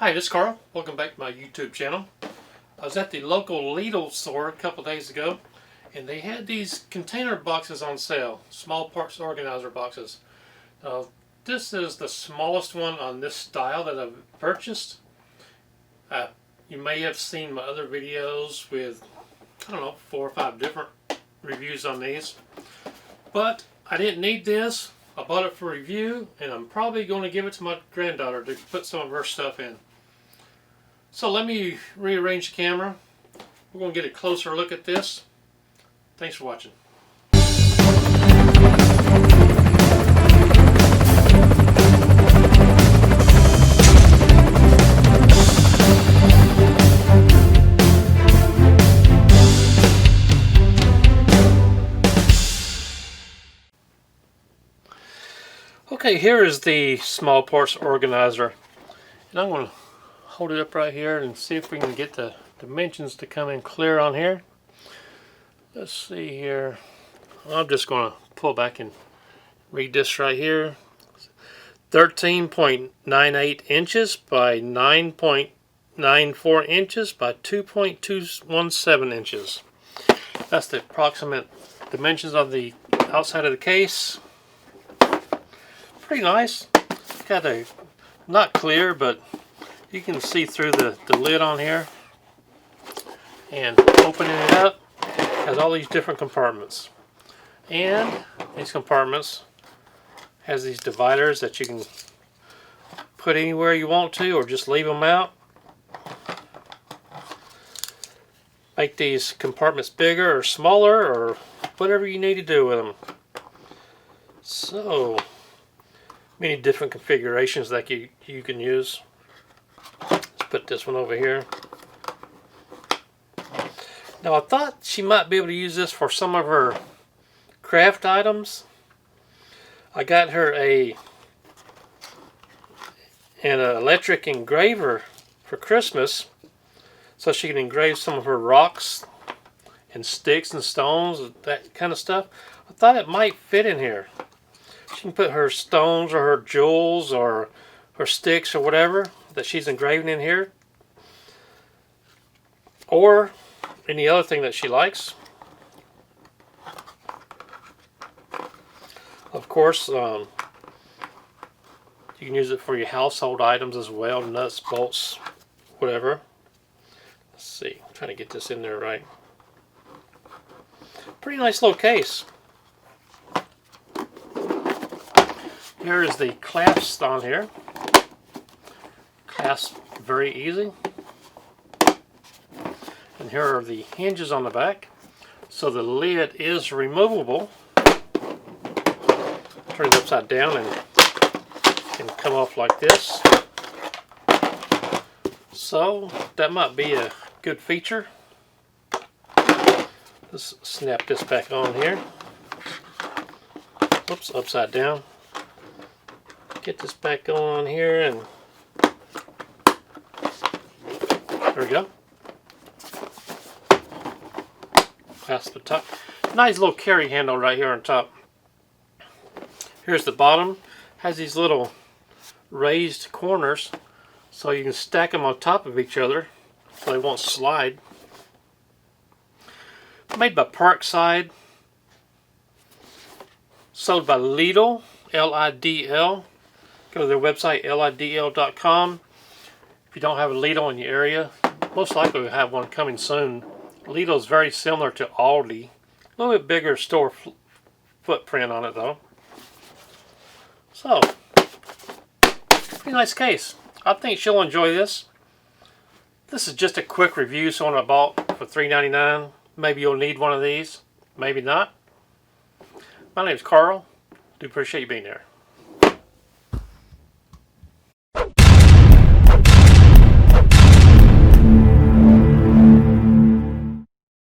Hi, this is Carl. Welcome back to my YouTube channel. I was at the local Lidl store a couple days ago, and they had these container boxes on sale, small parts organizer boxes. This is the smallest one on this style that I've purchased. You may have seen my other videos with, 4 or 5 different reviews on these. But I didn't need this. I bought it for review, and I'm probably going to give it to my granddaughter to put some of her stuff in. So let me rearrange the camera. We're going to get a closer look at this. Thanks for watching. Okay, here is the small parts organizer. And I'm going to hold it up right here and see if we can get the dimensions to come in clear on here. Let's see here. I'm just going to pull back and read this right here. 13.98 inches by 9.94 inches by 2.217 inches. That's the approximate dimensions of the outside of the case. Pretty nice. Got a, not clear, but you can see through the lid on here. And opening it up, has all these different compartments. And these compartments has these dividers that you can put anywhere you want to, or just leave them out. Make these compartments bigger or smaller, or whatever you need to do with them. So many different configurations that you can use. Let's put this one over here. Now I thought she might be able to use this for some of her craft items. I got her an electric engraver for Christmas, so she can engrave some of her rocks and sticks and stones, that kind of stuff. I thought it might fit in here. She can put her stones or her jewels or her sticks or whatever that she's engraving in here, or any other thing that she likes. Of course, you can use it for your household items as well, nuts, bolts, whatever. Let's see, I'm trying to get this in there right. Pretty nice little case. Here is the clasp on here. Clasp very easy. And here are the hinges on the back. So the lid is removable. Turn it upside down and can come off like this. So that might be a good feature. Let's snap this back on here. Whoops, upside down. Get this back on here, and there we go. Clasp the top. Nice little carry handle right here on top. Here's the bottom. Has these little raised corners, so you can stack them on top of each other so they won't slide. Made by Parkside. Sold by Lidl, L-I-D-L. Go to their website, lidl.com. If you don't have a Lidl in your area, most likely we'll have one coming soon. Lidl is very similar to Aldi. A little bit bigger store footprint on it though. So, pretty nice case. I think she'll enjoy this. This is just a quick review, so I bought for $3.99. Maybe you'll need one of these, maybe not. My name is Carl. Do appreciate you being there.